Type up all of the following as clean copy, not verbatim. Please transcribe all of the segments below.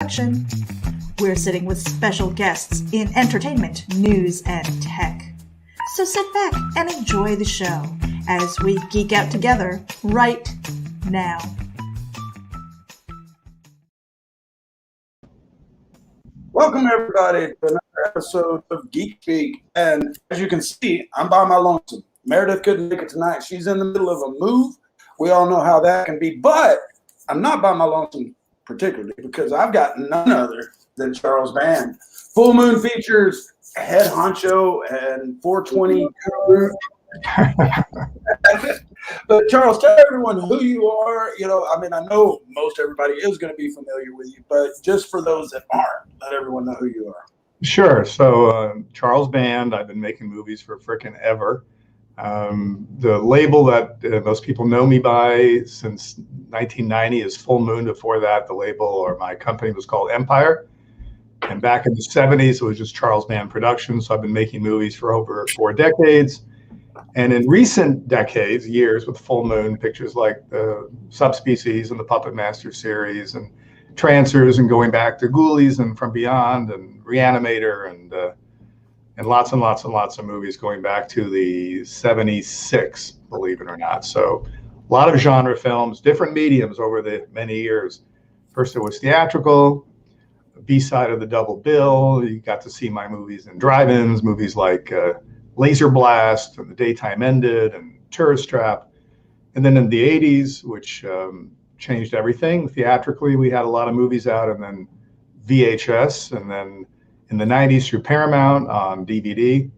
production. We're sitting with special guests in entertainment, news, and tech. So sit back and enjoy the show as we geek out together right now. Welcome, everybody, to another episode of Geek Speak. And as you can see, I'm by my lonesome. Meredith couldn't make it tonight. She's in the middle of a move. We all know how that can be. But I'm not by my lonesome particularly because I've got none other than Charles Band. Full Moon features head honcho and 420 guru. But Charles, tell everyone who you are. I know most everybody is going to be familiar with you, but just for those that aren't, let everyone know who you are. Sure. So Charles Band, I've been making movies for frickin' ever. The label that most people know me by since 1990 is Full Moon. Before that, the label or my company was called Empire. And back in the 70s, it was just Charles Band Productions. So I've been making movies for over 4 decades. And in recent years with Full Moon, pictures like the Subspecies and the Puppet Master series and Trancers and going back to Ghoulies and From Beyond and Reanimator and lots and lots and lots of movies going back to the 76, believe it or not. So a lot of genre films, different mediums over the many years. First it was theatrical, B-side of the double bill. You got to see my movies in drive-ins, movies like Laser Blast and The Daytime Ended and Tourist Trap. And then in the 80s, which changed everything. Theatrically, we had a lot of movies out, and then VHS, and then in the 90s through Paramount on DVD.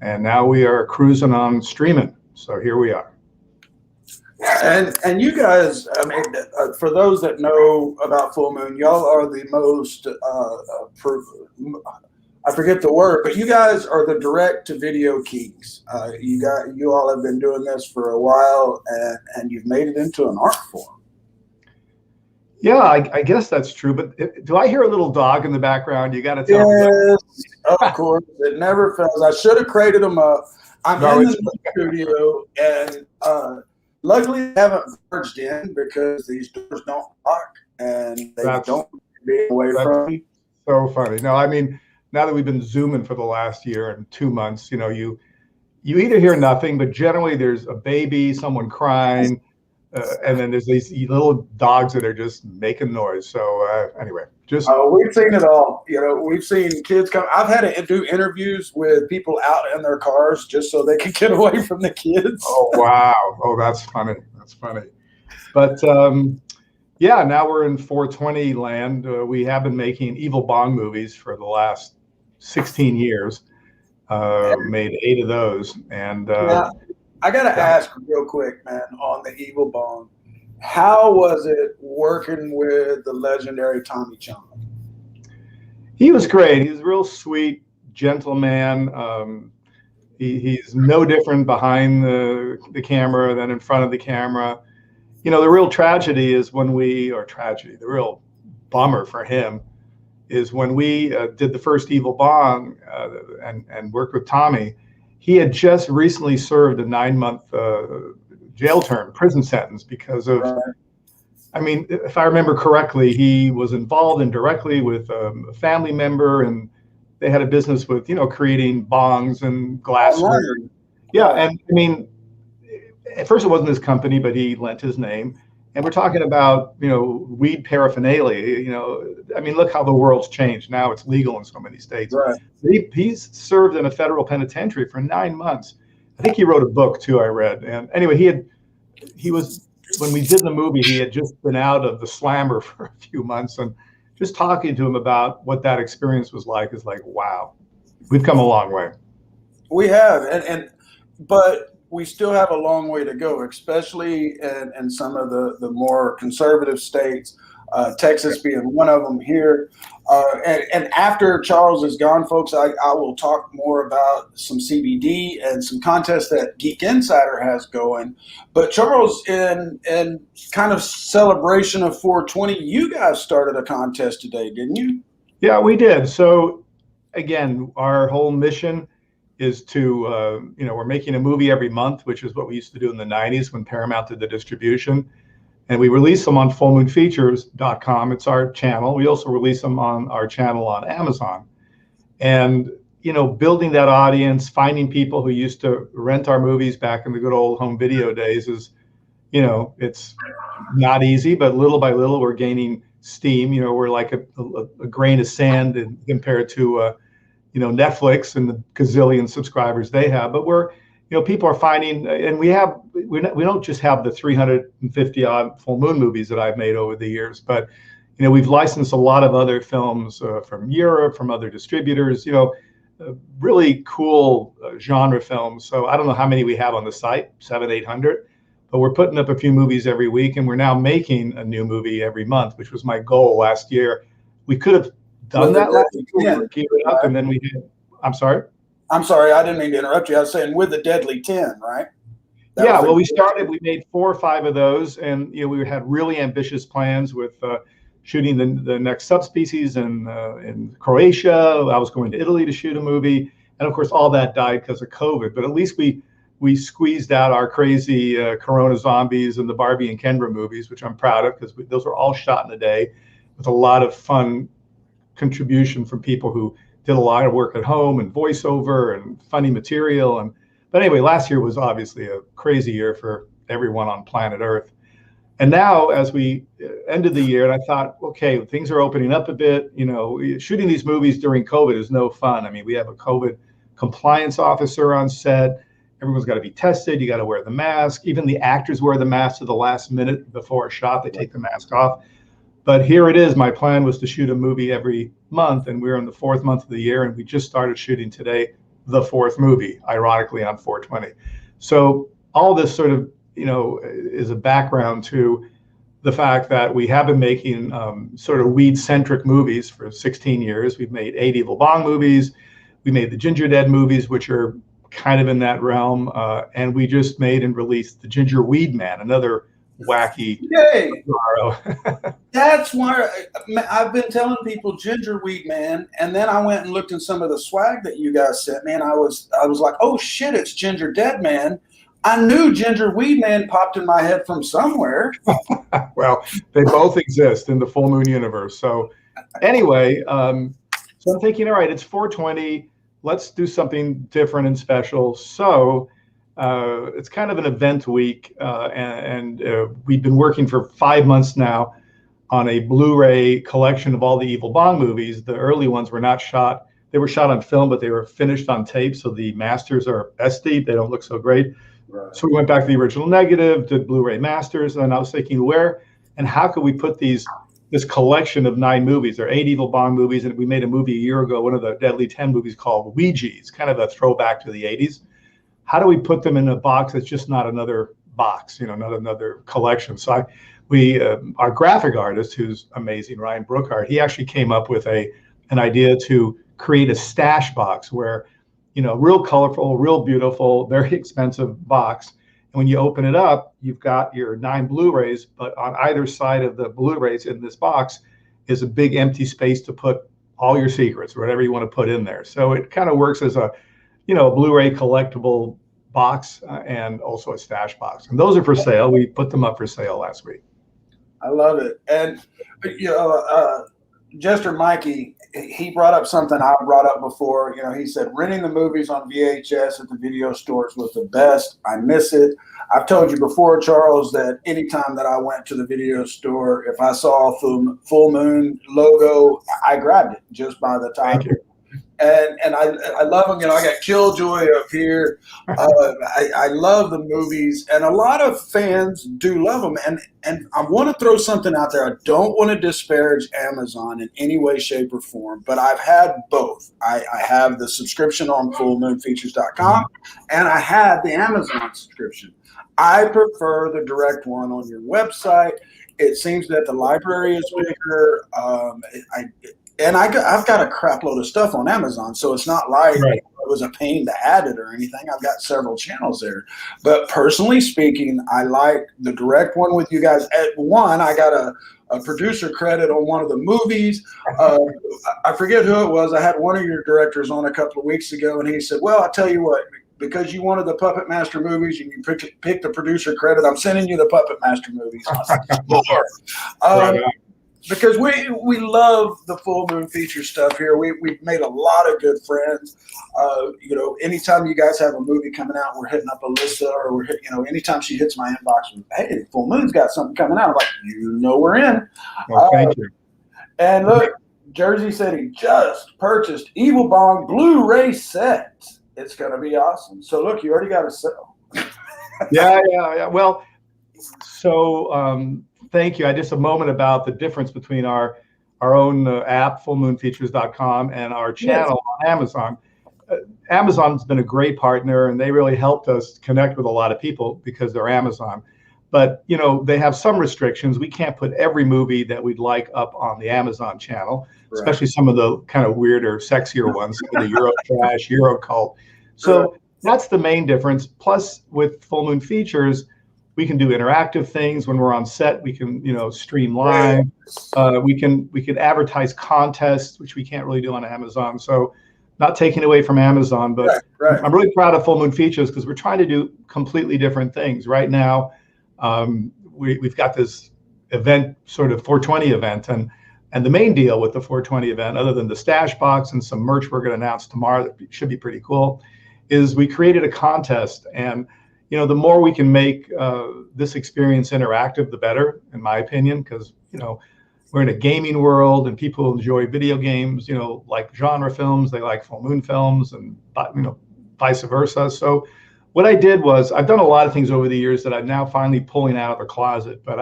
And now we are cruising on streaming. So here we are. And you guys, for those that know about Full Moon, y'all are the most, I forget the word, but you guys are the direct-to-video kings. You all have been doing this for a while, and you've made it into an art form. Yeah, I guess that's true. But do I hear a little dog in the background? You got to tell me. Yes, of course. It never fails. I should have crated them up. I'm in the studio, and luckily I haven't barged in because these doors don't lock, and they don't be away from me. So funny. No, now that we've been Zooming for the last year and 2 months, you either hear nothing, but generally there's a baby, someone crying, and then there's these little dogs that are just making noise. So anyway, we've seen it all. We've seen kids come. I've had to do interviews with people out in their cars just so they can get away from the kids. Oh, wow. Oh, that's funny. That's funny. But yeah, now we're in 420 land. We have been making Evil Bong movies for the last 16 years. Made 8 of those. And I got to ask real quick, man, on the Evil Bong, how was it working with the legendary Tommy Chong? He was great. He's a real sweet, gentle man. He's no different behind the camera than in front of the camera. The real tragedy is the real bummer for him is when we did the first Evil Bong and worked with Tommy. He had just recently served a 9-month jail term, prison sentence because of, if I remember correctly, he was involved indirectly with a family member, and they had a business with, creating bongs and glassware. Yeah, and at first it wasn't his company, but he lent his name. And we're talking about, weed paraphernalia. Look how the world's changed. Now it's legal in so many states. Right. He's served in a federal penitentiary for 9 months. I think he wrote a book too, I read. And anyway, he was, when we did the movie, he had just been out of the slammer for a few months, and just talking to him about what that experience was like is like, wow, we've come a long way. We have, but we still have a long way to go, especially in some of the more conservative states, Texas being one of them here. And after Charles is gone, folks, I will talk more about some CBD and some contests that Geek Insider has going. But Charles, in kind of celebration of 420, you guys started a contest today, didn't you? Yeah, we did. So again, our whole mission is to, we're making a movie every month, which is what we used to do in the 90s when Paramount did the distribution. And we release them on fullmoonfeatures.com. It's our channel. We also release them on our channel on Amazon. And, building that audience, finding people who used to rent our movies back in the good old home video days is, it's not easy, but little by little we're gaining steam. We're like a grain of sand compared to, Netflix and the gazillion subscribers they have. But people are finding, and we don't just have the 350 odd full moon movies that I've made over the years, but we've licensed a lot of other films from Europe, from other distributors, really cool genre films. So I don't know how many we have on the site, 700-800, but we're putting up a few movies every week, and we're now making a new movie every month, which was my goal last year. We could have done that last year, geared it up, and then we did. I'm sorry, I didn't mean to interrupt you. I was saying with the Deadly 10, right? We made 4 or 5 of those, and we had really ambitious plans with shooting the next subspecies in Croatia. I was going to Italy to shoot a movie, and of course all that died because of COVID. But at least we squeezed out our crazy Corona zombies and the Barbie and Kendra movies, which I'm proud of because those were all shot in a day with a lot of fun contribution from people who did a lot of work at home and voiceover and funny material. But anyway, last year was obviously a crazy year for everyone on planet Earth. And now, as we ended the year, and I thought, okay, things are opening up a bit. Shooting these movies during COVID is no fun. I mean, we have a COVID compliance officer on set. Everyone's got to be tested. You got to wear the mask. Even the actors wear the mask to the last minute before a shot. They take the mask off. But here it is. My plan was to shoot a movie every month, and we're in the 4th month of the year, and we just started shooting today the 4th movie, ironically on 4/20. So all this sort of, is a background to the fact that we have been making sort of weed-centric movies for 16 years. We've made 8 Evil Bong movies. We made the Ginger Dead movies, which are kind of in that realm. And we just made and released the Ginger Weed Man, another wacky. Yay! That's why I've been telling people Ginger Weed Man, and then I went and looked at some of the swag that you guys sent me, and I was like, oh shit, it's Ginger Dead Man. I knew Ginger Weed Man popped in my head from somewhere. Well, they both exist in the full moon universe. So anyway, so I'm thinking, all right, it's 4/20. Let's do something different and special. So it's kind of an event week, and we've been working for 5 months now on a Blu-ray collection of all the Evil Bong movies. The early ones were not shot. They were shot on film, but they were finished on tape. So the masters are SD. They don't look so great. Right. So we went back to the original negative, did Blu-ray masters, and I was thinking, where and how could we put this collection of 9 movies? There are 8 Evil Bong movies, and we made a movie a year ago, one of the Deadly 10 movies called Ouija's, kind of a throwback to the 80s. How do we put them in a box that's just not another box, not another collection? So our graphic artist, who's amazing, Ryan Brookhart, he actually came up with an idea to create a stash box where, real colorful, real beautiful, very expensive box. And when you open it up, you've got your 9 Blu-rays, but on either side of the Blu-rays in this box is a big empty space to put all your secrets, whatever you want to put in there. So it kind of works as a Blu-ray collectible box and also a stash box. And those are for sale. We put them up for sale last week. I love it. And, Jester Mikey, he brought up something I brought up before. He said renting the movies on VHS at the video stores was the best. I miss it. I've told you before, Charles, that anytime that I went to the video store, if I saw a full moon logo, I grabbed it just by the time. Thank you. And I love them. I got Killjoy up here. I love the movies, and a lot of fans do love them. And I want to throw something out there. I don't want to disparage Amazon in any way, shape, or form, but I've had both. I have the subscription on fullmoonfeatures.com, and I had the Amazon subscription. I prefer the direct one on your website. It seems that the library is bigger. I've got a crap load of stuff on Amazon, so it's not like it was a pain to add it or anything. I've got several channels there. But personally speaking, I like the direct one with you guys. At one, I got a producer credit on one of the movies. I forget who it was. I had one of your directors on a couple of weeks ago, and he said, well, I'll tell you what, because you wanted the Puppet Master movies and you picked the producer credit, I'm sending you the Puppet Master movies. Because we love the full moon feature stuff here. We've made a lot of good friends. Anytime you guys have a movie coming out, we're hitting up Alyssa, or we're hitting, anytime she hits my inbox with, hey, Full Moon's got something coming out, I'm like, we're in. Well, thank you. And look, Jersey said he just purchased Evil Bong Blu-ray set. It's going to be awesome. So look, you already got a sale. Yeah. Well, so thank you. Just a moment about the difference between our own app, fullmoonfeatures.com, and our channel on Amazon. Amazon's been a great partner, and they really helped us connect with a lot of people because they're Amazon. But, they have some restrictions. We can't put every movie that we'd like up on the Amazon channel, especially some of the kind of weirder, sexier ones, some of the Euro trash, Euro cult. So that's the main difference. Plus, with Full Moon Features, we can do interactive things when we're on set. We can, stream live. We can advertise contests, which we can't really do on Amazon. So, not taking away from Amazon, but I'm really proud of Full Moon Features because we're trying to do completely different things right now. We've got this event, sort of 420 event, and the main deal with the 420 event, other than the stash box and some merch we're going to announce tomorrow that should be pretty cool, is we created a contest. And the more we can make this experience interactive, the better, in my opinion, because we're in a gaming world and people enjoy video games, like genre films, they like full moon films, and vice versa. So what I did was, I've done a lot of things over the years that I'm now finally pulling out of the closet, but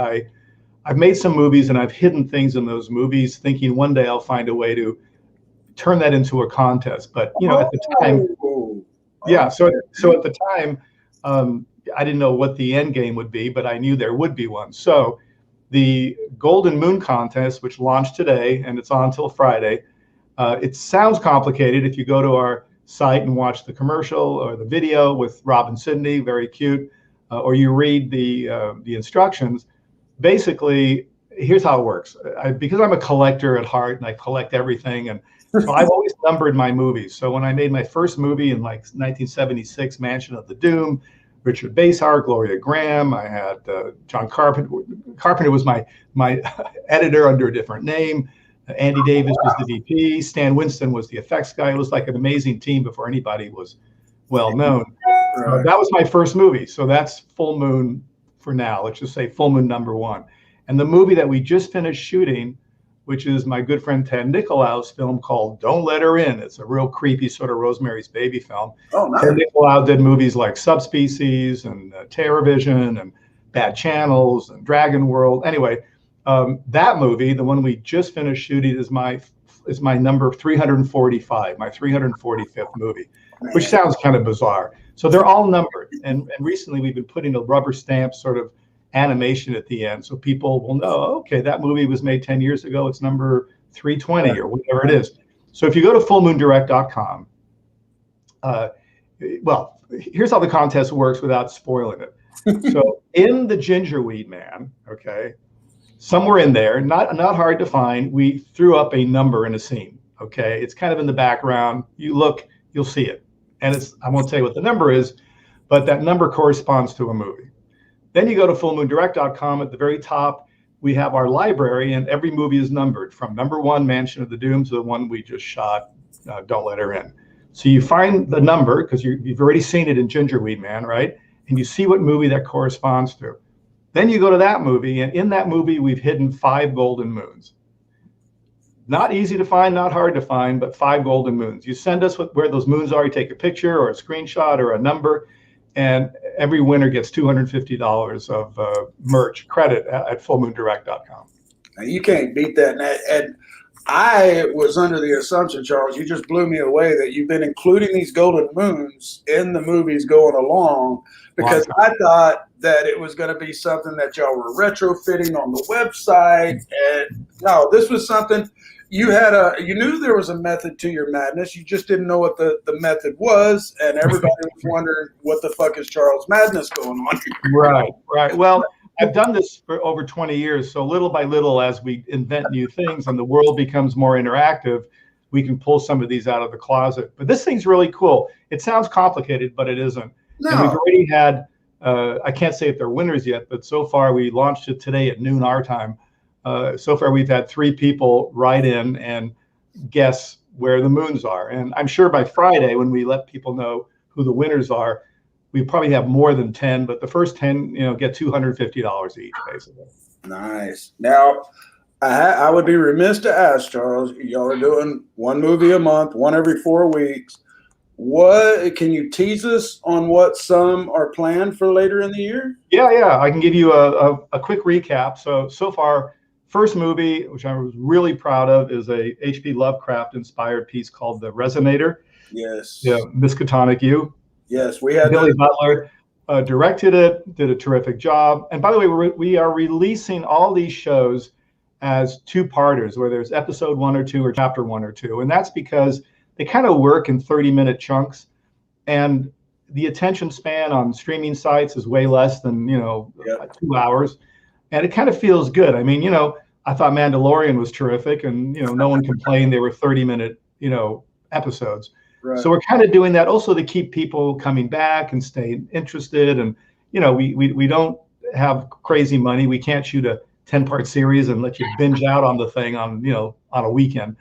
I've made some movies and I've hidden things in those movies, thinking one day I'll find a way to turn that into a contest. But at the time, so at the time, I didn't know what the end game would be, but I knew there would be one. So the Golden Moon contest, which launched today and it's on till Friday, it sounds complicated if you go to our site and watch the commercial or the video with Rob and Sydney, very cute, or you read the instructions. Basically, here's how it works. Because I'm a collector at heart and I collect everything, and so I've always numbered my movies. So when I made my first movie in 1976, Mansion of the Doom, Richard Basehart, Gloria Graham, I had John Carpenter. Carpenter was my editor under a different name. Andy Davis was the DP. Stan Winston was the effects guy. It was like an amazing team before anybody was well known. That was my first movie. So that's Full Moon for now. Let's just say Full Moon #1. And the movie that we just finished shooting, which is my good friend Ted Nicolau's film called Don't Let Her In. It's a real creepy sort of Rosemary's Baby film. Oh, nice. Ted Nicolau did movies like Subspecies and Terrorvision and Bad Channels and Dragon World. Anyway, that movie, the one we just finished shooting, is my number 345, my 345th movie, which sounds kind of bizarre. So they're all numbered. And recently we've been putting a rubber stamp sort of animation at the end so people will know, okay, that movie was made 10 years ago. It's number 320 or whatever it is. So if you go to fullmoondirect.com, well, here's how the contest works without spoiling it. So in the Gingerweed Man, okay, somewhere in there, not hard to find, we threw up a number in a scene, okay? It's kind of in the background. You look, you'll see it. And I won't tell you what the number is, but that number corresponds to a movie. Then you go to fullmoondirect.com. At the very top, we have our library, and every movie is numbered from #1, Mansion of the Doom, to the one we just shot, Don't Let Her In. So you find the number, because you've already seen it in Gingerweed Man, right? And you see what movie that corresponds to. Then you go to that movie, and in that movie, we've hidden 5 golden moons. Not easy to find, not hard to find, but 5 golden moons. You send us where those moons are, you take a picture or a screenshot or a number, and every winner gets $250 of merch credit at fullmoondirect.com. Now, you can't beat that. And I was under the assumption, Charles, you just blew me away, that you've been including these golden moons in the movies going along, because I thought that it was going to be something that y'all were retrofitting on the website. And no, this was something you knew there was a method to your madness. You just didn't know what the method was. And everybody was wondering, what the fuck is Charles Madness going on here? Right. Well, I've done this for over 20 years. So little by little, as we invent new things and the world becomes more interactive, we can pull some of these out of the closet. But this thing's really cool. It sounds complicated, but it isn't. No. And we've already had, I can't say if they're winners yet, but so far we launched it today at noon our time. So far we've had 3 people write in and guess where the moons are. And I'm sure by Friday, when we let people know who the winners are, we probably have more than 10, but the first 10, get $250 each, basically. Nice. Now, I would be remiss to ask, Charles, y'all are doing one movie a month, one every 4 weeks. What can you tease us on what some are planned for later in the year? Yeah. I can give you a quick recap. So far, first movie, which I was really proud of, is a H.P. Lovecraft inspired piece called The Resonator. Yes. Yeah, Miskatonic You. Yes, we had Billy Butler directed it, did a terrific job. And by the way, we are releasing all these shows as 2-parters, where there's episode 1 or 2 or chapter 1 or 2. And that's because they kind of work in 30-minute chunks. And the attention span on streaming sites is way less than, 2 hours. And it kind of feels good. I mean, I thought Mandalorian was terrific, and, no one complained they were 30-minute, episodes. Right. So we're kind of doing that also to keep people coming back and staying interested. And, we don't have crazy money. We can't shoot a 10-part series and let you binge out on the thing on a weekend.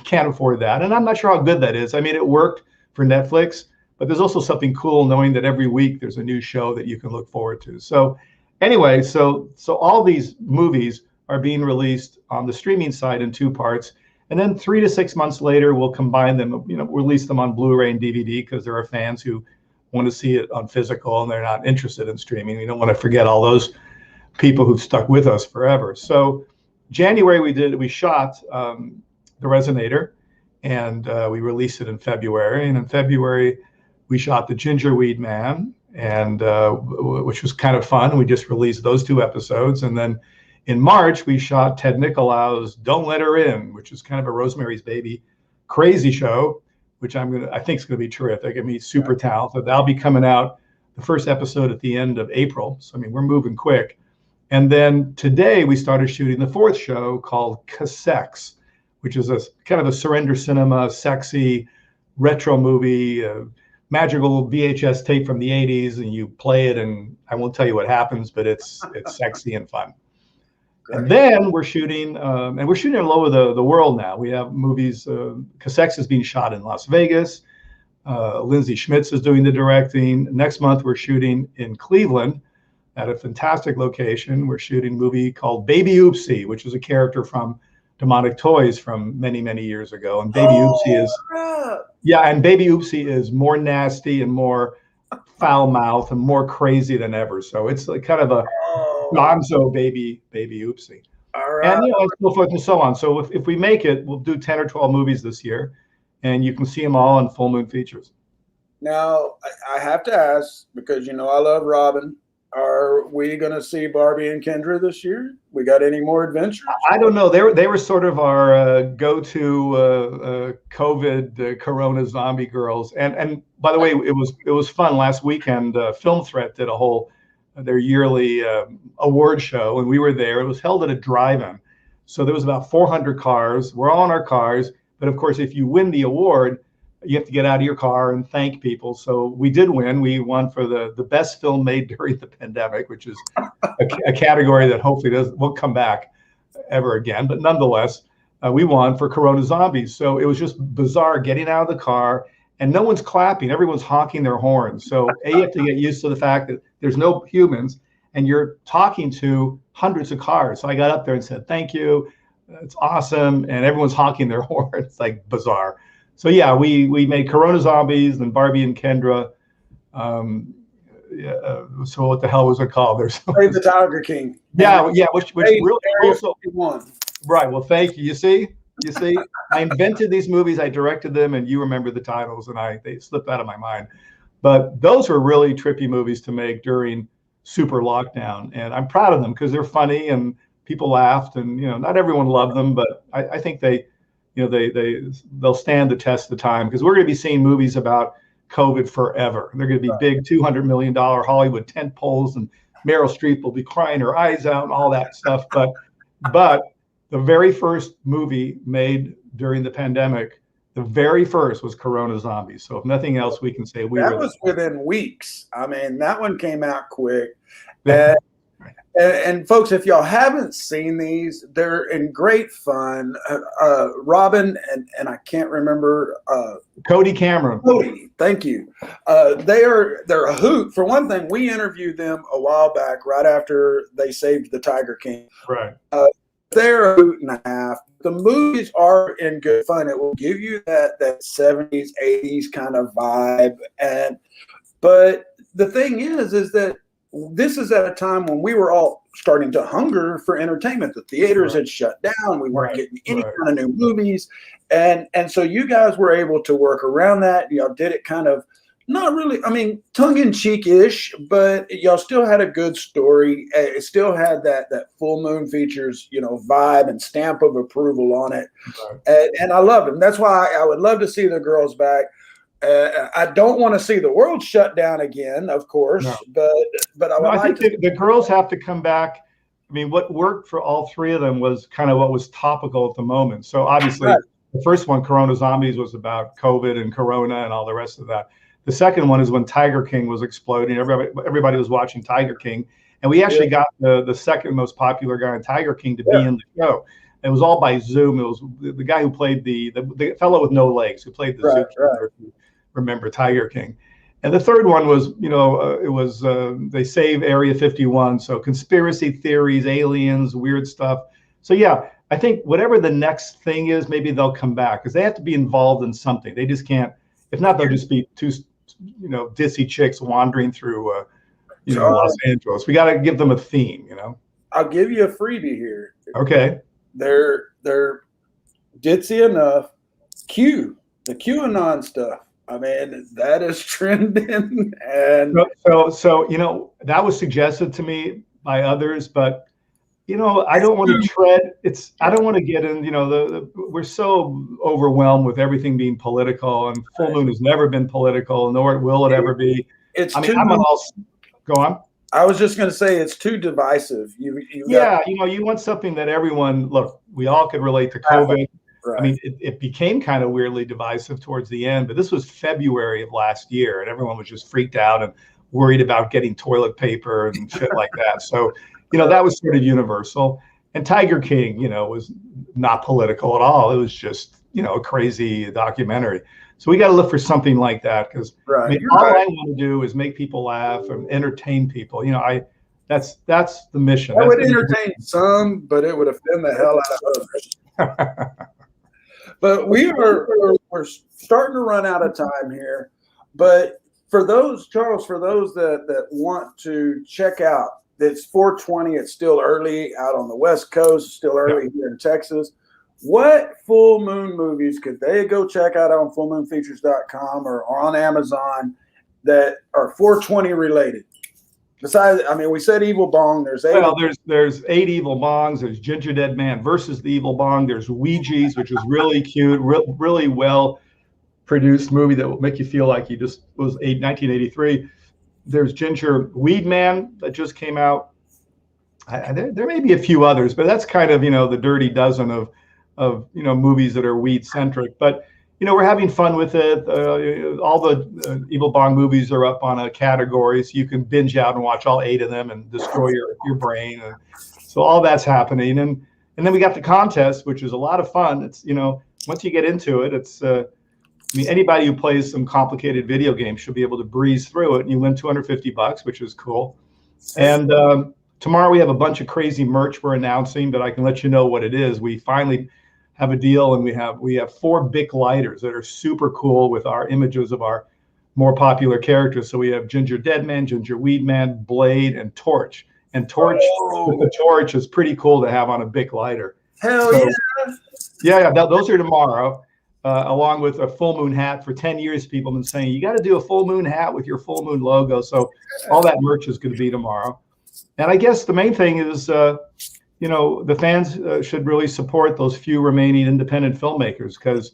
Can't afford that. And I'm not sure how good that is. I mean, it worked for Netflix, but there's also something cool knowing that every week there's a new show that you can look forward to. So anyway, so all these movies are being released on the streaming side in 2 parts. And then 3 to 6 months later, we'll combine them, release them on Blu-ray and DVD, because there are fans who want to see it on physical and they're not interested in streaming. We don't want to forget all those people who've stuck with us forever. So January we shot The Resonator, and we released it in February. And in February, we shot The Gingerweed Man, and which was kind of fun. We just released those 2 episodes. And then in March, we shot Ted Nicolau's Don't Let Her In, which is kind of a Rosemary's Baby crazy show, which I think is going to be terrific. I mean, super talented. That'll be coming out, the first episode, at the end of April. So, I mean, we're moving quick. And then today we started shooting the 4th show called Cassex, which is a kind of a surrender cinema, sexy, retro movie, magical VHS tape from the 80s, and you play it, and I won't tell you what happens, but it's sexy and fun. And then we're shooting, all over the world now. We have movies. Cassex is being shot in Las Vegas. Lindsay Schmitz is doing the directing. Next month, we're shooting in Cleveland at a fantastic location. We're shooting a movie called Baby Oopsie, which is a character from Demonic Toys from many, many years ago. And Baby Oopsie is more nasty and more foul mouthed and more crazy than ever. So it's like kind of a gonzo baby Oopsie. All right. And so forth and so on. So if we make it, we'll do 10 or 12 movies this year, and you can see them all on Full Moon Features. Now, I have to ask, because I love Robin. Are we going to see Barbie and Kendra this year? We got any more adventures? I don't know. They were sort of our go-to COVID Corona zombie girls. And by the way, it was fun. Last weekend, Film Threat did their yearly award show, and we were there. It was held at a drive-in, so there was about 400 cars. We're all in our cars, but of course, if you win the award, you have to get out of your car and thank people. So we did win. We won for the best film made during the pandemic, which is a category that hopefully won't come back ever again. But nonetheless, we won for Corona Zombies. So it was just bizarre getting out of the car, and no one's clapping. Everyone's honking their horns. So you have to get used to the fact that there's no humans, and you're talking to hundreds of cars. So I got up there and said, thank you. It's awesome. And everyone's honking their horns. It's like bizarre. So yeah, we made Corona Zombies and Barbie and Kendra. So what the hell was it called? There's Brave the Tiger King. Yeah, which really also won. Right. Well, thank you. You see, I invented these movies, I directed them, and you remember the titles, and they slipped out of my mind. But those were really trippy movies to make during super lockdown, and I'm proud of them because they're funny and people laughed, and not everyone loved them, but I think they'll stand the test of time, because we're going to be seeing movies about COVID forever. They're going to be big $200 million Hollywood tent poles, and Meryl Streep will be crying her eyes out and all that stuff. But the very first movie made during the pandemic The very first was Corona Zombies. So if nothing else, we can say that was within weeks. I mean, that one came out quick. And folks, if y'all haven't seen these, they're in great fun. Robin and I can't remember Cody Cameron. Cody, thank you. They're a hoot. For one thing, we interviewed them a while back, right after they saved the Tiger King. Right. They're a hoot and a half. The movies are in good fun. It will give you that 70s, 80s kind of vibe. But the thing is that this is at a time when we were all starting to hunger for entertainment. The theaters had shut down. We weren't getting any kind of new movies. And so you guys were able to work around that. Y'all did it kind of not really, I mean, tongue-in-cheek-ish, but y'all still had a good story. It still had that Full Moon Features, vibe and stamp of approval on it. And I love it. That's why I would love to see the girls back. I don't want to see the world shut down again, of course, but I think the girls have to come back. I mean, what worked for all three of them was kind of what was topical at the moment. So obviously, the first one, Corona Zombies, was about COVID and Corona and all the rest of that. The second one is when Tiger King was exploding. Everybody was watching Tiger King, and we actually got the second most popular guy in Tiger King to be in the show. It was all by Zoom. It was the guy who played the fellow with no legs who played the zookeeper. Remember Tiger King. And the third one was, it was they save Area 51. So conspiracy theories, aliens, weird stuff. So yeah, I think whatever the next thing is, maybe they'll come back because they have to be involved in something. They just can't. If not, they'll just be two, dissy chicks wandering through, Los Angeles. We got to give them a theme. I'll give you a freebie here. Okay. They're ditzy enough. The QAnon stuff. I mean, that is trending. And so that was suggested to me by others, but I don't want to tread. I don't want to get in. We're so overwhelmed with everything being political, and Full Moon has never been political, nor will it ever be. Go on. I was just going to say it's too divisive. You want something that everyone we all could relate to COVID. Right. I mean, it became kind of weirdly divisive towards the end, but this was February of last year, and everyone was just freaked out and worried about getting toilet paper and shit like that. So, that was sort of universal. And Tiger King, was not political at all. It was just, a crazy documentary. So we got to look for something like that because all I want to do is make people laugh and entertain people. That's the mission. I would entertain some, but it would offend the hell out of others. But we're starting to run out of time here. But for those, Charles, that want to check out, it's 420. It's still early out on the West Coast. Still early here in Texas. What full moon movies could they go check out on fullmoonfeatures.com or on Amazon that are 420 related? Besides, I mean, we said Evil Bong. There's 8. Well, there's 8 Evil Bongs. There's Ginger Dead Man versus the Evil Bong. There's Ouija's, which is really cute, really well produced movie that will make you feel like you just was 1983. There's Ginger Weed Man that just came out. There may be a few others, but that's kind of the dirty dozen of movies that are weed centric. But we're having fun with it. All the Evil Bong movies are up on a category, so you can binge out and watch all 8 of them and destroy your brain. And so all that's happening. And then we got the contest, which is a lot of fun. It's once you get into it, it's anybody who plays some complicated video games should be able to breeze through it, and you win $250, which is cool. And tomorrow we have a bunch of crazy merch we're announcing, but I can let you know what it is. We finally have a deal, and we have 4 Bic lighters that are super cool with our images of our more popular characters. So we have Ginger Deadman, Ginger Weedman, Blade, and Torch. And Torch, the Torch is pretty cool to have on a Bic lighter. Hell yeah! Yeah, those are tomorrow, along with a full moon hat. For 10 years, people have been saying, you got to do a full moon hat with your full moon logo. So all that merch is going to be tomorrow. And I guess the main thing is, the fans should really support those few remaining independent filmmakers because,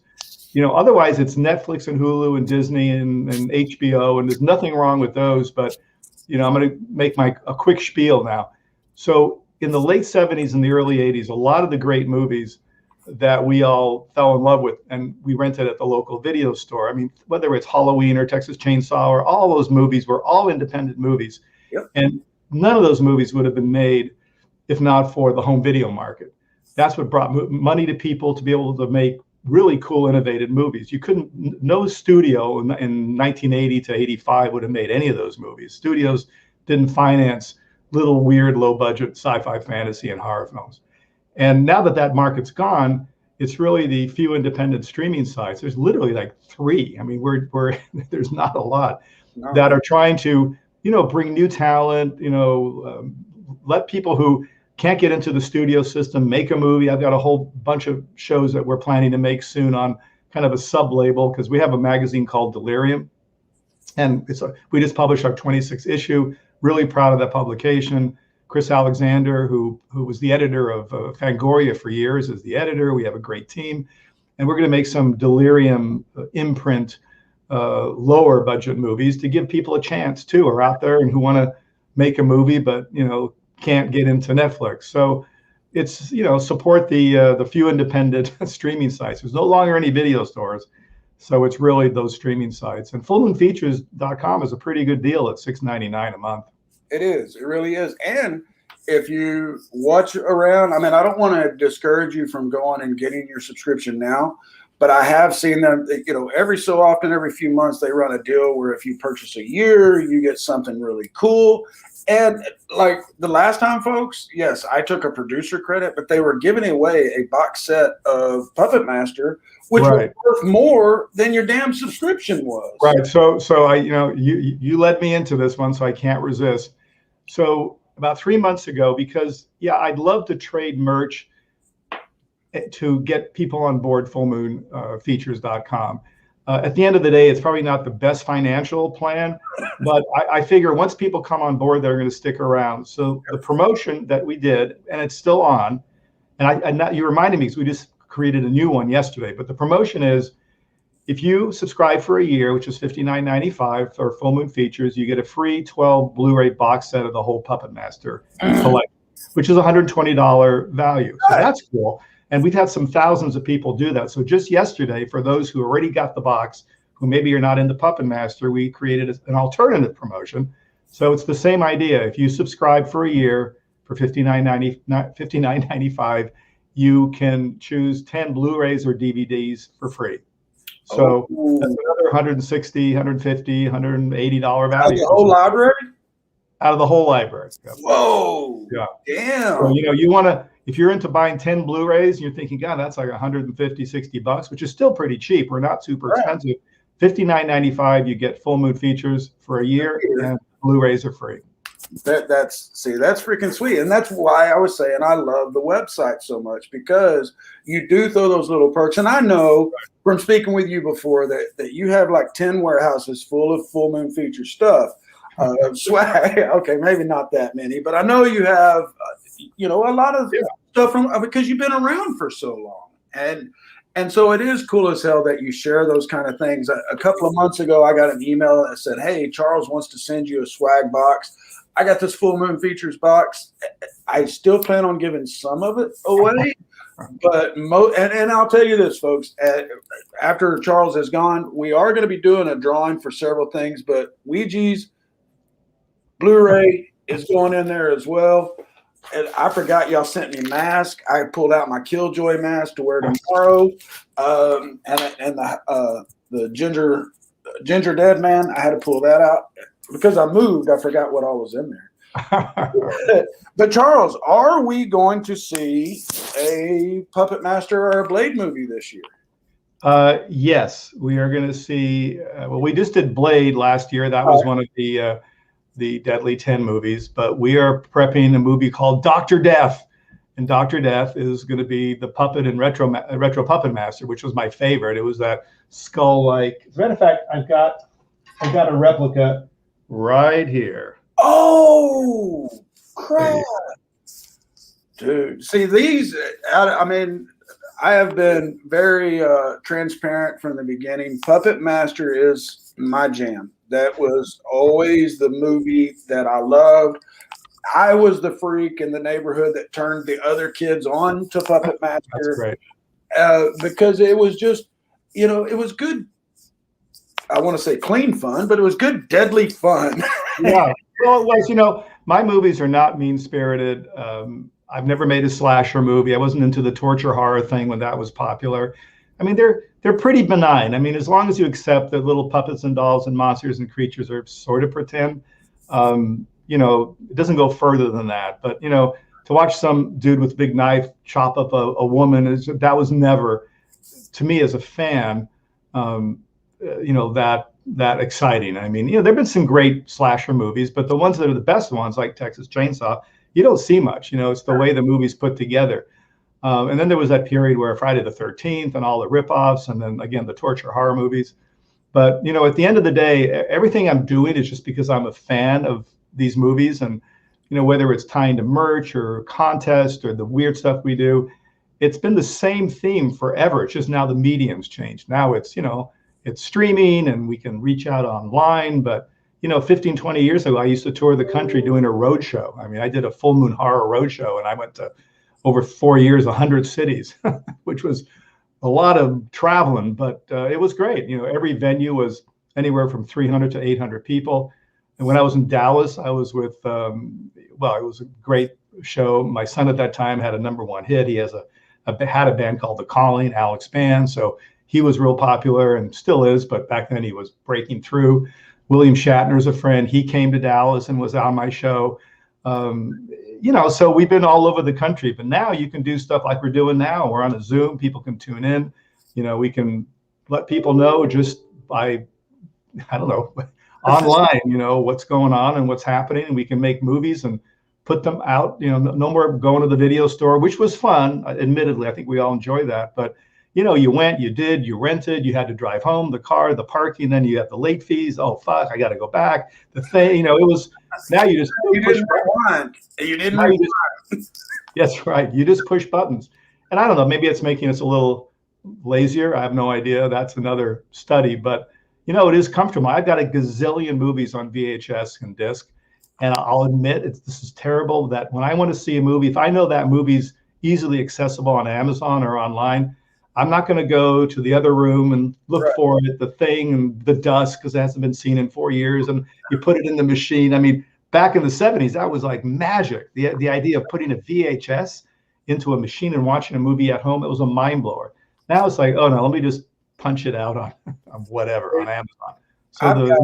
otherwise it's Netflix and Hulu and Disney and HBO, and there's nothing wrong with those. But, I'm going to make a quick spiel now. So in the late 70s and the early 80s, a lot of the great movies that we all fell in love with, and we rented at the local video store. I mean, whether it's Halloween or Texas Chainsaw or all those movies were all independent movies. Yep. And none of those movies would have been made if not for the home video market. That's what brought money to people to be able to make really cool, innovative movies. You couldn't, no studio in 1980 to 85 would have made any of those movies. Studios didn't finance little weird, low budget sci-fi, fantasy, and horror films. And now that that market's gone, it's really the few independent streaming sites. There's literally like 3. I mean, we're there's not a lot that are trying to, bring new talent, let people who can't get into the studio system make a movie. I've got a whole bunch of shows that we're planning to make soon on kind of a sub-label, because we have a magazine called Delirium. And we just published our 26th issue. Really proud of that publication. Chris Alexander, who was the editor of Fangoria for years, is the editor. We have a great team. And we're going to make some Delirium imprint, lower budget movies to give people a chance too, who are out there and who want to make a movie, but, can't get into Netflix. So it's, support the few independent streaming sites. There's no longer any video stores. So it's really those streaming sites. And fullmoonfeatures.com is a pretty good deal at $6.99 a month. It is. It really is. And if you watch around, I mean, I don't want to discourage you from going and getting your subscription now, but I have seen them, every so often, every few months, they run a deal where if you purchase a year, you get something really cool. And like the last time, folks, yes, I took a producer credit, but they were giving away a box set of Puppet Master, which was worth more than your damn subscription was. Right. So I, you led me into this one, so I can't resist. So about 3 months ago, because I'd love to trade merch to get people on board fullmoonfeatures.com. At the end of the day, it's probably not the best financial plan, but I figure once people come on board, they're going to stick around. So the promotion that we did, and it's still on, and you reminded me because we just created a new one yesterday, but the promotion is if you subscribe for a year, which is $59.95 for Full Moon Features, you get a free 12 Blu-ray box set of the whole Puppet Master collection, which is $120 value. So that's cool. And we've had some thousands of people do that. So just yesterday, for those who already got the box, who maybe are not into Puppet Master, we created an alternative promotion. So it's the same idea. If you subscribe for a year for $59.95, you can choose 10 Blu-rays or DVDs for free. So that's another $160, $150, $180 value. The whole library? Out of the whole library. Yep. Whoa. Yeah. Damn. So, you want to, if you're into buying 10 Blu-rays and you're thinking, God, that's like $150, $60, which is still pretty cheap. We're not super expensive. $59.95, you get Full Moon Features for a year, and Blu-rays are free. That's freaking sweet. And that's why I was saying I love the website so much, because you do throw those little perks. And I know from speaking with you before that you have like 10 warehouses full of Full Moon Feature stuff. Swag. Okay, maybe not that many, but I know you have, a lot of stuff because you've been around for so long. And so it is cool as hell that you share those kind of things. A couple of months ago, I got an email that said, "Hey, Charles wants to send you a swag box. I got this Full Moon Features box. I still plan on giving some of it away." But and I'll tell you this, folks, after Charles is gone, we are going to be doing a drawing for several things, but Ouija's Blu-ray is going in there as well. And I forgot y'all sent me mask. I pulled out my Killjoy mask to wear tomorrow. And the Ginger Dead Man, I had to pull that out because I moved. I forgot what all was in there. But Charles, are we going to see a Puppet Master or a Blade movie this year? Yes, we are going to see. We just did Blade last year. That was one of the Deadly 10 movies, but we are prepping a movie called Dr. Death, and Dr. Death is going to be the puppet and retro Puppet Master, which was my favorite. It was that skull-like. As a matter of fact, I've got a replica right here. Oh, crap. Dude, see these, I mean, I have been very transparent from the beginning. Puppet Master is my jam. That was always the movie that I loved. I was the freak in the neighborhood that turned the other kids on to Puppet Master. That's great. because it was just, it was good. I want to say clean fun, but it was good, deadly fun. Yeah. Well, it was, my movies are not mean-spirited. I've never made a slasher movie. I wasn't into the torture horror thing when that was popular. I mean, they're pretty benign. I mean, as long as you accept that little puppets and dolls and monsters and creatures are sort of pretend, it doesn't go further than that. But, to watch some dude with a big knife chop up a woman, that was never, to me as a fan, that exciting. I mean, there've been some great slasher movies, but the ones that are the best ones, like Texas Chainsaw, you don't see much. It's the way the movie's put together. And then there was that period where Friday the 13th and all the ripoffs, and then again the torture horror movies. But at the end of the day, everything I'm doing is just because I'm a fan of these movies, and whether it's tying to merch or contest or the weird stuff we do, it's been the same theme forever. It's just now the medium's changed. Now it's it's streaming and we can reach out online. But 15, 20 years ago, I used to tour the country doing a road show. I mean, I did a full moon horror road show, and I went to over 4 years, 100 cities, which was a lot of traveling, but it was great. Every venue was anywhere from 300 to 800 people. And when I was in Dallas, I was with, it was a great show. My son at that time had a #1 hit. He had a band called The Calling, Alex Band. So he was real popular and still is, but back then he was breaking through. William Shatner's a friend. He came to Dallas and was on my show. So we've been all over the country, but now you can do stuff like we're doing now. We're on a Zoom, people can tune in, we can let people know just by, online, what's going on and what's happening. And we can make movies and put them out, no more going to the video store, which was fun. Admittedly, I think we all enjoy that, but you went, you rented, you had to drive home, the car, the parking, then you have the late fees. Oh, fuck, I got to go back. The thing, it was, now you just push buttons. You didn't rewind. That's right. You just push buttons. And I don't know, maybe it's making us a little lazier. I have no idea. That's another study, but it is comfortable. I've got a gazillion movies on VHS and disc. And I'll admit, this is terrible, that when I want to see a movie, if I know that movie's easily accessible on Amazon or online, I'm not going to go to the other room and look for it, the thing and the dust, because it hasn't been seen in 4 years, and you put it in the machine. I mean, back in the 70s, that was like magic. The idea of putting a VHS into a machine and watching a movie at home, it was a mind blower. Now it's like, oh no, let me just punch it out on whatever, on Amazon. So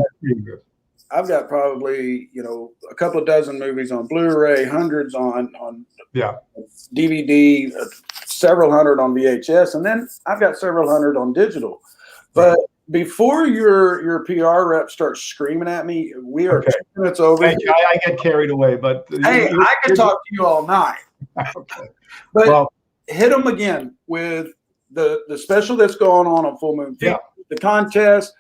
I've got probably, a couple of dozen movies on Blu-ray, hundreds on DVD, several hundred on VHS, and then I've got several hundred on digital. But before your PR rep starts screaming at me, we are 2 minutes over. I get carried away, but hey, I could talk to you all night. Okay. But hit them again with the special that's going on Full Moon Features, the contest,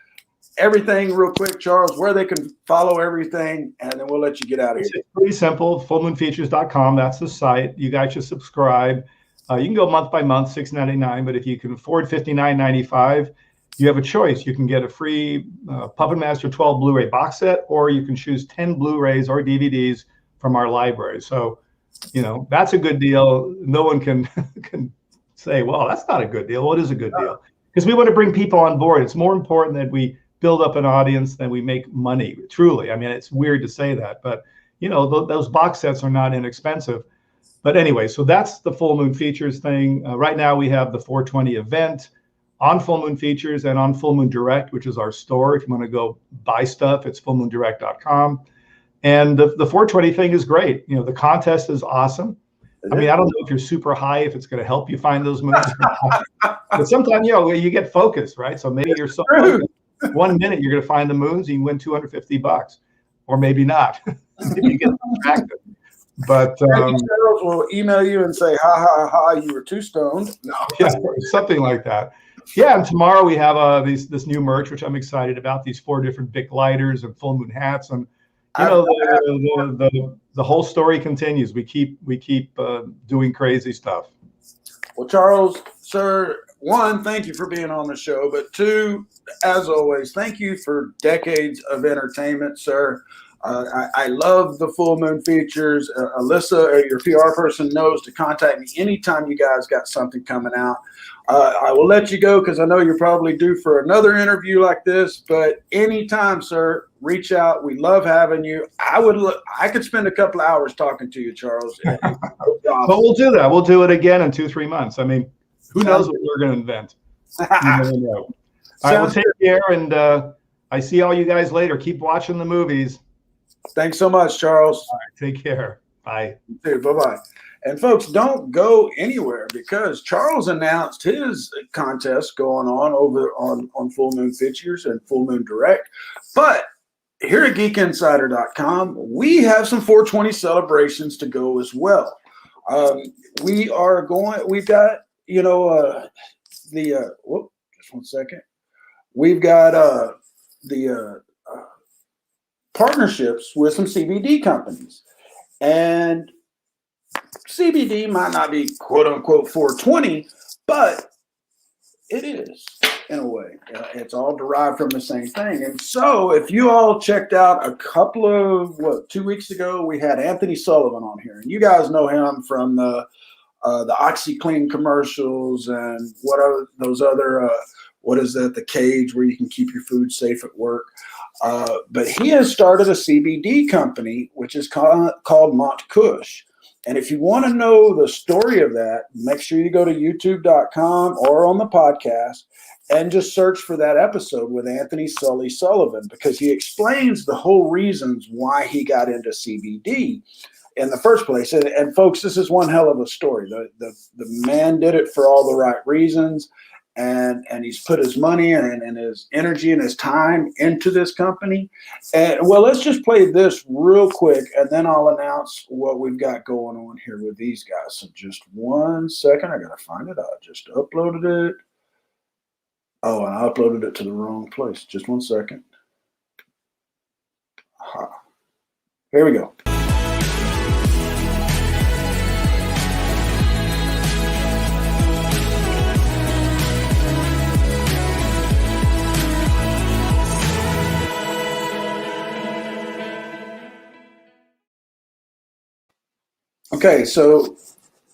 everything real quick, Charles, where they can follow everything, and then we'll let you get out of here. It's pretty simple, fullmoonfeatures.com. That's the site. You guys should subscribe. You can go month by month, $6.99, but if you can afford $59.95, you have a choice. You can get a free Puppet Master 12 Blu-ray box set, or you can choose 10 Blu-rays or DVDs from our library. So, that's a good deal. No one can say, well, that's not a good deal. Well, it is a good deal, because we want to bring people on board. It's more important that we build up an audience than we make money, truly. I mean, it's weird to say that, but those box sets are not inexpensive. But anyway, so that's the Full Moon Features thing. Right now we have the 420 event on Full Moon Features and on Full Moon Direct, which is our store. If you want to go buy stuff, it's fullmoondirect.com. And the 420 thing is great. The contest is awesome. I mean, I don't know if you're super high, if it's going to help you find those moons. But sometimes, you get focused, right? So maybe you're so focused. 1 minute you're going to find the moons, and you can win $250, or maybe not. Maybe you get distracted. But Charles will email you and say, "Ha ha ha! You were too stoned." No, something like that. Yeah, and tomorrow we have this new merch, which I'm excited about. These 4 different Bic lighters and full moon hats, and the whole story continues. We keep doing crazy stuff. Well, Charles, sir, 1, thank you for being on the show, but 2, as always, thank you for decades of entertainment, sir. I love the full moon features. Alyssa, or your PR person, knows to contact me anytime you guys got something coming out. I will let you go because I know you're probably due for another interview like this, but anytime, sir, reach out. We love having you. I could spend a couple of hours talking to you, Charles. But we'll do that. We'll do it again in 2-3 months. I mean, who knows what we're going to invent? You never know. All right, well, take care, and I see all you guys later. Keep watching the movies. Thanks so much, Charles. All right, take care. Bye. Bye-bye. And folks, don't go anywhere because Charles announced his contest going on over on Full Moon Features and Full Moon Direct. But here at GeekInsider.com, we have some 420 celebrations to go as well. We've got, just one second. We've got the partnerships with some CBD companies. And CBD might not be quote unquote 420, but it is in a way. It's all derived from the same thing. And so if you all checked out a couple of, 2 weeks ago, we had Anthony Sullivan on here. And you guys know him from the OxyClean commercials and what are those other, the cage where you can keep your food safe at work. But he has started a CBD company, which is called Mont Kush. And if you want to know the story of that, make sure you go to youtube.com or on the podcast and just search for that episode with Anthony Sullivan, because he explains the whole reasons why he got into CBD in the first place. And folks, this is one hell of a story. The man did it for all the right reasons. And he's put his money and his energy and his time into this company. And well, let's just play this real quick, and then I'll announce what we've got going on here with these guys. So just 1 second. I got to find it. I just uploaded it. Oh, and I uploaded it to the wrong place. Just 1 second. Here we go. Okay, so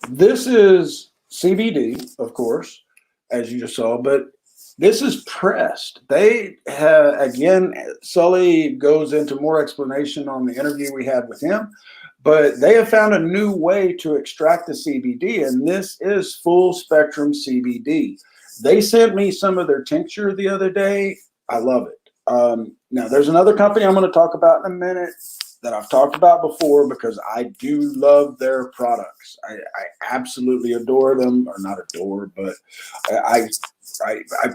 this is CBD, of course, as you just saw, but this is pressed. They have, again, Sully goes into more explanation on the interview we had with him, but they have found a new way to extract the CBD, and this is full spectrum CBD. They sent me some of their tincture the other day. I love it. Now, there's another company I'm going to talk about in a minute that I've talked about before because I do love their products. I absolutely adore them, or not adore, but I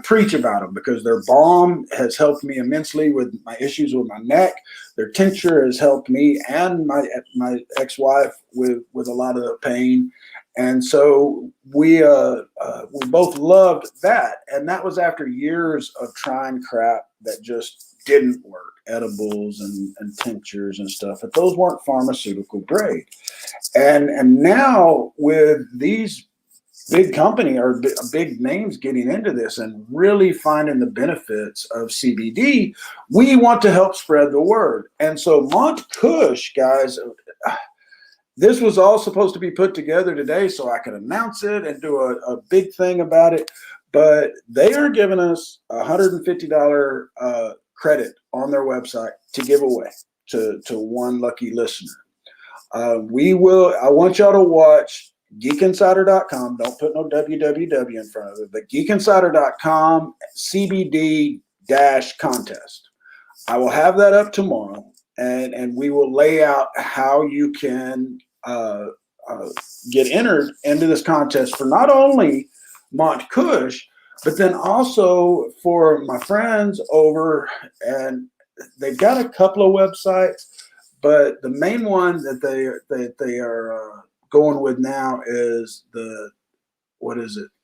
preach about them because their balm has helped me immensely with my issues with my neck. Their tincture has helped me and my ex-wife with a lot of the pain. And so we both loved that. And that was after years of trying crap that just didn't work, edibles and tinctures and stuff, but those weren't pharmaceutical grade. And now with these big company or big names getting into this and really finding the benefits of CBD, we want to help spread the word. And so Mont Kush, guys, this was all supposed to be put together today so I could announce it and do a big thing about it, but they are giving us $150 credit on their website to give away to one lucky listener. I want y'all to watch GeekInsider.com. Don't put no www in front of it, but GeekInsider.com CBD-contest. I will have that up tomorrow, and we will lay out how you can get entered into this contest for not only Mont Kush, but then also for my friends over, and they've got a couple of websites, but the main one that they are going with now is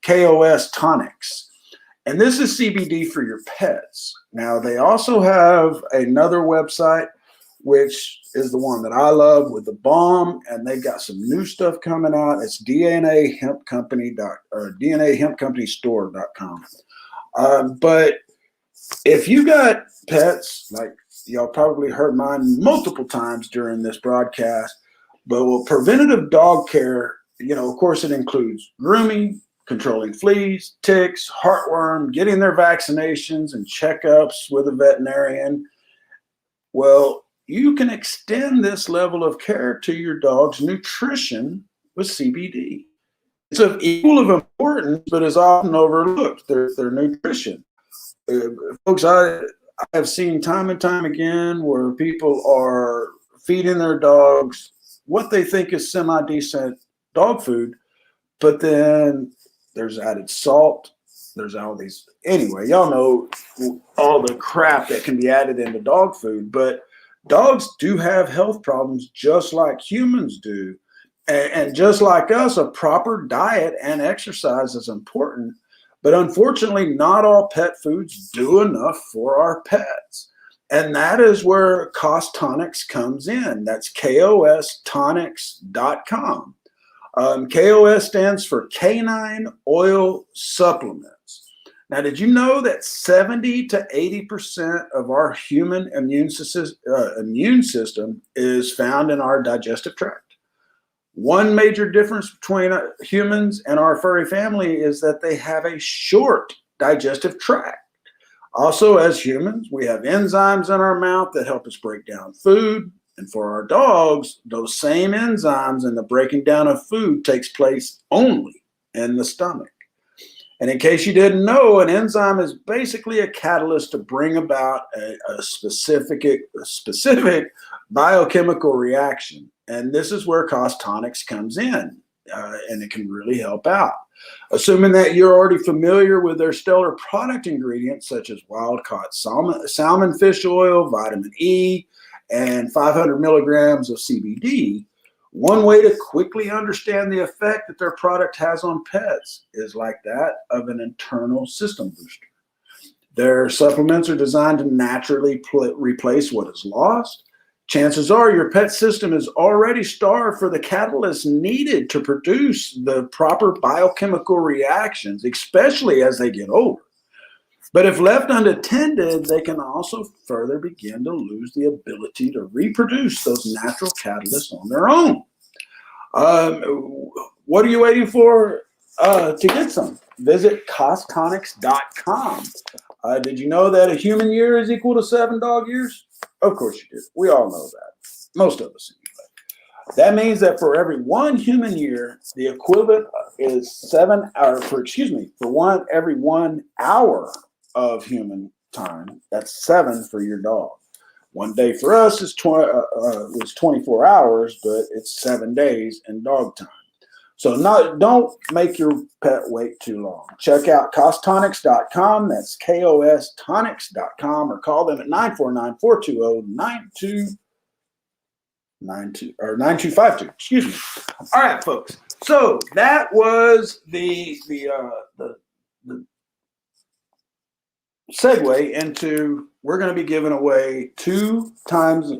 KOS Tonics. And this is CBD for your pets. Now, they also have another website, which is the one that I love with the balm, and they've got some new stuff coming out. It's DNAHempCompany.com. But if you got pets, like y'all probably heard mine multiple times during this broadcast, but preventative dog care, of course, it includes grooming, controlling fleas, ticks, heartworm, getting their vaccinations and checkups with a veterinarian. Well, you can extend this level of care to your dog's nutrition with CBD. It's of equal of importance, but is often overlooked, their nutrition. Folks, I have seen time and time again where people are feeding their dogs what they think is semi-decent dog food, but then there's added salt, there's all these, anyway, y'all know all the crap that can be added into dog food, but dogs do have health problems just like humans do. And just like us, a proper diet and exercise is important. But unfortunately, not all pet foods do enough for our pets. And that is where Cost Tonics comes in. That's kostonics.com. KOS stands for Canine Oil Supplements. Now, did you know that 70 to 80% of our human immune system is found in our digestive tract? One major difference between humans and our furry family is that they have a short digestive tract. Also, as humans, we have enzymes in our mouth that help us break down food. And for our dogs, those same enzymes in the breaking down of food takes place only in the stomach. And in case you didn't know, an enzyme is basically a catalyst to bring about a specific biochemical reaction. And this is where Cost Tonics comes in, and it can really help out. Assuming that you're already familiar with their stellar product ingredients, such as wild-caught salmon fish oil, vitamin E, and 500 milligrams of CBD, one way to quickly understand the effect that their product has on pets is like that of an internal system booster. Their supplements are designed to naturally replace what is lost. Chances are your pet system is already starved for the catalyst needed to produce the proper biochemical reactions, especially as they get older. But if left unattended, they can also further begin to lose the ability to reproduce those natural catalysts on their own. What are you waiting for to get some? Visit kostonics.com. Did you know that a human year is equal to 7 dog years? Of course you did. We all know that. Most of us anyway. That means that for every 1 human year, the equivalent is every 1 hour of human time, that's 7 for your dog. 1 day for us is 24 hours, but it's 7 days in dog time. So don't make your pet wait too long. Check out kostonics.com. That's kostonics.com, or call them at 949-420-9252. Excuse me. All right, folks. So that was the segue into, we're going to be giving away 2 times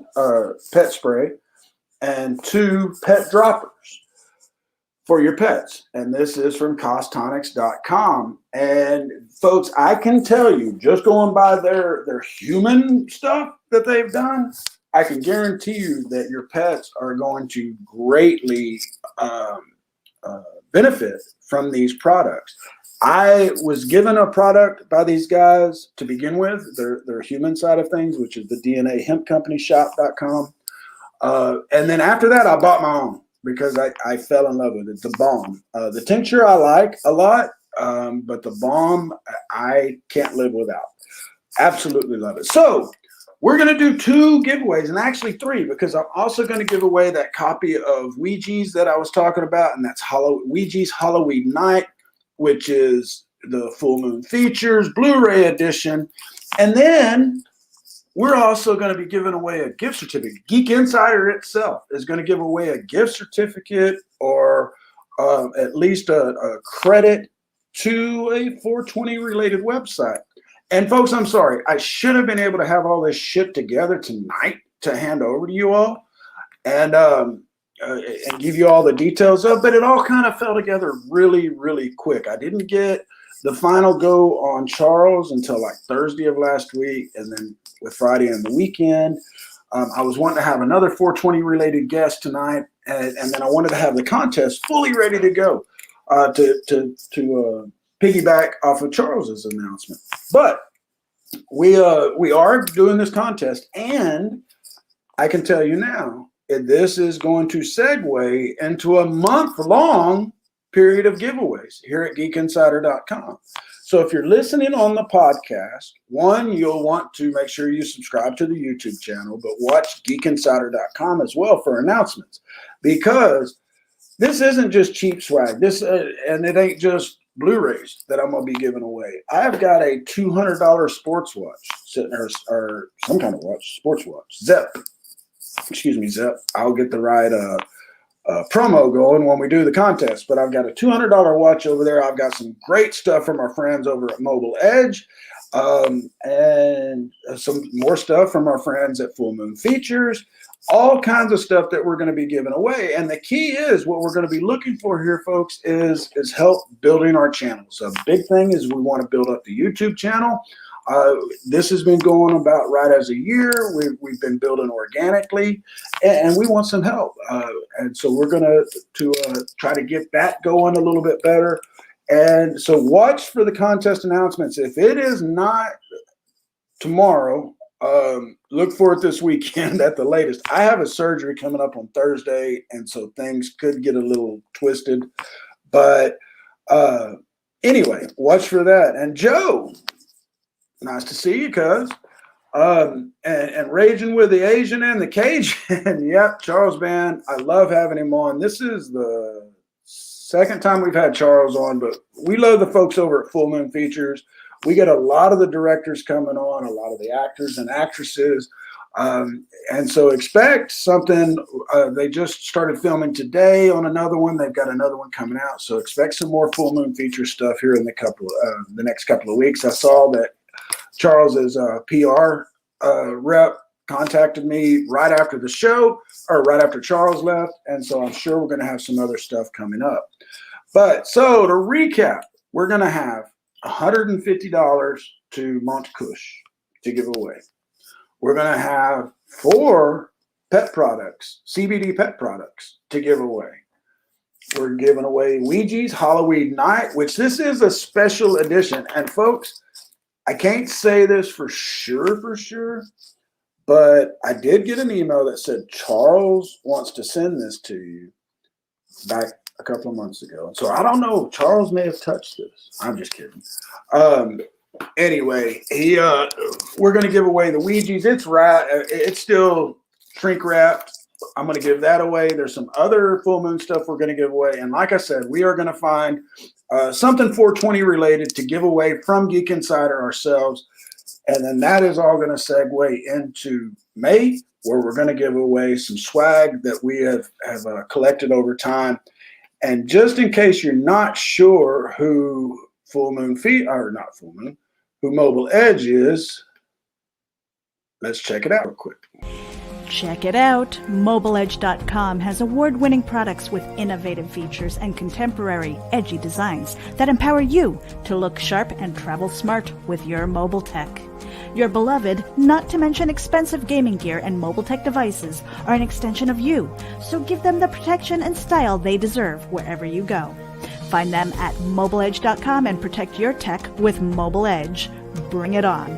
pet spray and 2 pet droppers for your pets. And this is from kostonics.com. And folks, I can tell you, just going by their human stuff that they've done, I can guarantee you that your pets are going to greatly benefit from these products. I was given a product by these guys to begin with, their human side of things, which is the DNA Hemp Company Shop.com. And then after that, I bought my own because I fell in love with it. The balm. The tincture I like a lot, but the balm I can't live without. Absolutely love it. So we're going to do 2 giveaways, and actually 3, because I'm also going to give away that copy of Ouija's that I was talking about, and that's Ouija's Halloween Night, which is the full moon features Blu-ray edition. And then we're also going to be giving away a gift certificate. Geek Insider itself is going to give away a gift certificate, or at least a credit to a 420 related website. And folks, I'm sorry, I should have been able to have all this shit together tonight to hand over to you all and give you all the details of, but it all kind of fell together really, really quick. I didn't get the final go on Charles until like Thursday of last week, and then with Friday and the weekend. I was wanting to have another 420 related guest tonight, and then I wanted to have the contest fully ready to go to piggyback off of Charles's announcement. But we are doing this contest, and I can tell you now, this is going to segue into a month-long period of giveaways here at GeekInsider.com. So if you're listening on the podcast, one, you'll want to make sure you subscribe to the YouTube channel, but watch GeekInsider.com as well for announcements, because this isn't just cheap swag. This and it ain't just Blu-rays that I'm going to be giving away. I've got a $200 sports watch sitting there, or some kind of watch, sports watch, Zep. Excuse me, Zep. I'll get the right promo going when we do the contest, but I've got a $200 watch over there. I've got some great stuff from our friends over at Mobile Edge, and some more stuff from our friends at Full Moon Features, all kinds of stuff that we're going to be giving away. And the key is, what we're going to be looking for here, folks, is help building our channel. So a big thing is we want to build up the YouTube channel. This has been going about right as a year. We've been building organically, and we want some help. And so we're going to try to get that going a little bit better. And so watch for the contest announcements. If it is not tomorrow, look for it this weekend at the latest. I have a surgery coming up on Thursday, and so things could get a little twisted. But anyway, watch for that. And Joe, nice to see you, cuz. And Raging with the Asian and the Cajun. Yep, Charles Band. I love having him on. This is the second time we've had Charles on, but we love the folks over at Full Moon Features. We get a lot of the directors coming on, a lot of the actors and actresses. And so expect something. They just started filming today on another one. They've got another one coming out. So expect some more Full Moon Features stuff here in the next couple of weeks. I saw that Charles's PR rep contacted me right after the show, or right after Charles left, and so I'm sure we're going to have some other stuff coming up. But so to recap, we're going to have $150 to Montecush to give away. We're going to have 4 pet products, CBD pet products, to give away. We're giving away Ouija's Halloween Night, which this is a special edition. And folks, I can't say this for sure, but I did get an email that said Charles wants to send this to you back a couple of months ago. So I don't know. Charles may have touched this. I'm just kidding. Anyway, we're going to give away the Ouija's. It's still shrink wrapped. I'm going to give that away. There's some other Full Moon stuff we're going to give away. And like I said, we are going to find something 420 related to give away from Geek Insider ourselves. And then that is all going to segue into May, where we're going to give away some swag that we have collected over time. And just in case you're not sure who who Mobile Edge is, let's check it out real quick. Check it out. MobileEdge.com has award-winning products with innovative features and contemporary, edgy designs that empower you to look sharp and travel smart with your mobile tech. Your beloved, not to mention expensive gaming gear and mobile tech devices are an extension of you, so give them the protection and style they deserve wherever you go. Find them at MobileEdge.com and protect your tech with Mobile Edge. Bring it on.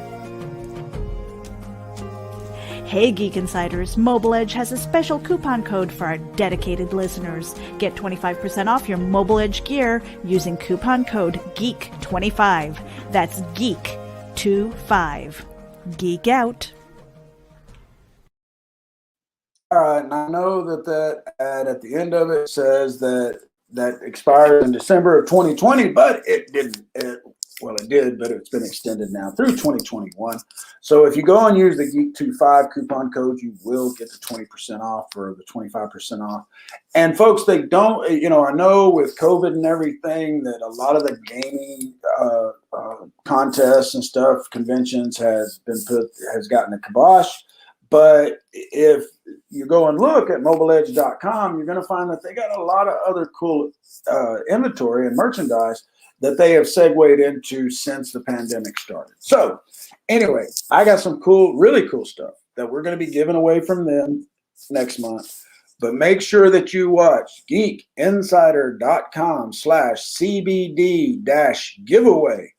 Hey Geek Insiders, Mobile Edge has a special coupon code for our dedicated listeners. Get 25% off your Mobile Edge gear using coupon code GEEK25. That's GEEK25. Geek out. All right, and I know that ad at the end of it says that expires in December of 2020, but it didn't. It did, but it's been extended now through 2021. So if you go and use the GEEK25 coupon code, you will get the 20% off or the 25% off. And folks, they don't, I know with COVID and everything that a lot of the gaming contests and stuff, conventions has gotten a kibosh. But if you go and look at mobileedge.com, you're going to find that they got a lot of other cool inventory and merchandise that they have segued into since the pandemic started. So anyway, I got some really cool stuff that we're going to be giving away from them next month. But make sure that you watch geekinsider.com/CBD-giveaway.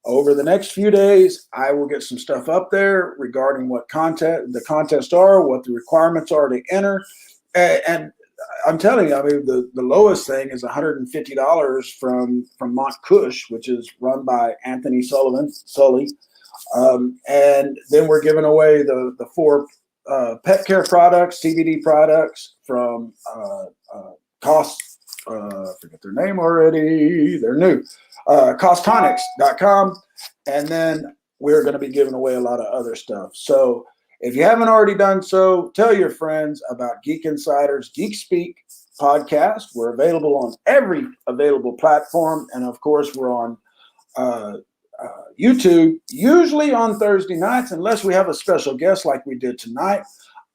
Over the next few days, I will get some stuff up there regarding what the contests are, what the requirements are to enter. And I'm telling you, I mean, the lowest thing is $150 from Mont Kush, which is run by Anthony Sully. And then we're giving away the 4 pet care products, CBD products from forget their name already. They're new. Costonics.com. And then we're going to be giving away a lot of other stuff. So if you haven't already done so, tell your friends about Geek Insider's Geek Speak podcast. We're available on every available platform. And of course, we're on YouTube, usually on Thursday nights, unless we have a special guest like we did tonight.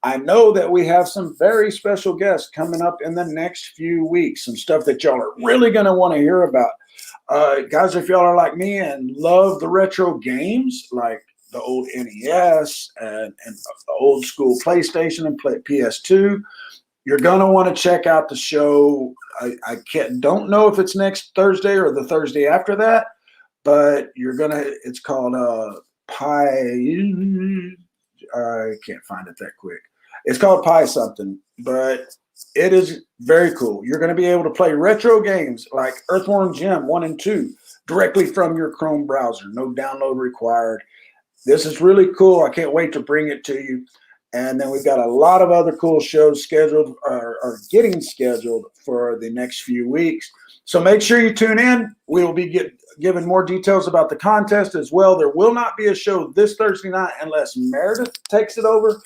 I know that we have some very special guests coming up in the next few weeks, some stuff that y'all are really going to want to hear about. Guys, if y'all are like me and love the retro games, like the old NES and the old school PlayStation and PS2, you're going to want to check out the show. I don't know if it's next Thursday or the Thursday after that, but it's called I can't find it that quick. It's called Pie something, but it is very cool. You're going to be able to play retro games like Earthworm Jim 1 and 2 directly from your Chrome browser. No download required. This is really cool. I can't wait to bring it to you. And then we've got a lot of other cool shows scheduled or getting scheduled for the next few weeks. So make sure you tune in. We will be giving more details about the contest as well. There will not be a show this Thursday night unless Meredith takes it over.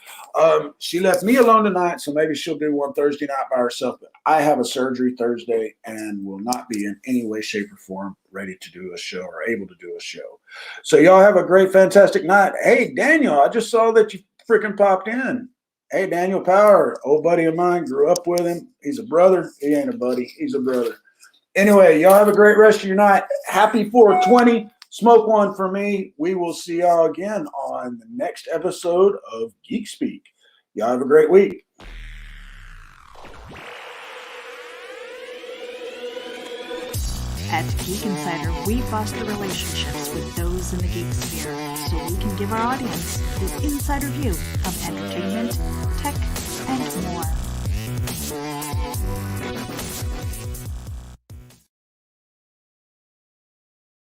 She left me alone tonight, so maybe she'll do one Thursday night by herself. But I have a surgery Thursday and will not be in any way, shape, or form ready to do a show or able to do a show. So y'all have a great, fantastic night. Hey, Daniel, I just saw that you freaking popped in. Hey, Daniel Power, old buddy of mine, grew up with him. He's a brother. He ain't a buddy. He's a brother. Anyway, y'all have a great rest of your night. Happy 420. Smoke one for me. We will see y'all again on the next episode of Geek Speak. Y'all have a great week. At Geek Insider, we foster relationships with those in the geek sphere so we can give our audience the insider view of entertainment, tech, and more.